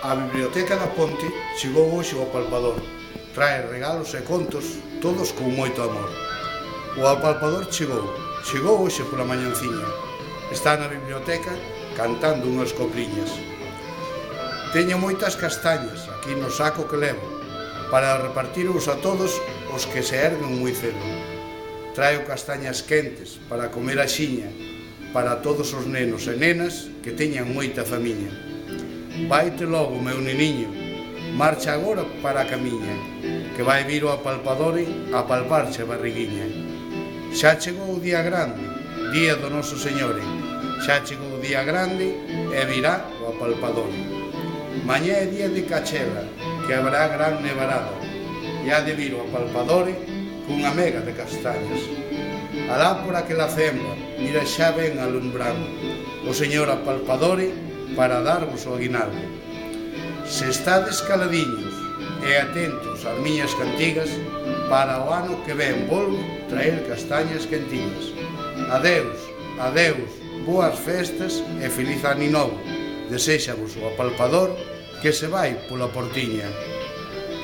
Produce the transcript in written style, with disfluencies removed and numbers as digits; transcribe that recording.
A Biblioteca da Ponte chegou hoxe ao apalpador. Trae regalos e contos, todos con moito amor. O apalpador chegou hoxe pola mañanciña. Está na biblioteca cantando unhas copliñas. Teño moitas castañas aquí no saco que levo, para repartirvos a todos os que se erguen moi cedo. Traio castañas quentes para comer axiña, para todos os nenos e nenas que teñan moita famiña. Vaite logo, meu neniño, marcha agora para a camiña, que vai vir o apalpador a palparche a barriguiña. Xa chegou o día grande, día do Noso Señore, xa chegou o día grande e virá o apalpador. Mañá é día de cachela, que habrá gran nevarada, e ha de vir o apalpador cunha mega de castañas. Alá por aquela cembra, mira xa ven alumbrando o señor apalpador para darvos o aguinaldo. Se estades caladiños e atentos ás miñas cantigas, para o ano que ven volvo traer castañas quentiñas. Adeus, adeus, boas festas e feliz ano novo. Deséxavos o apalpador que se vai pola portiña.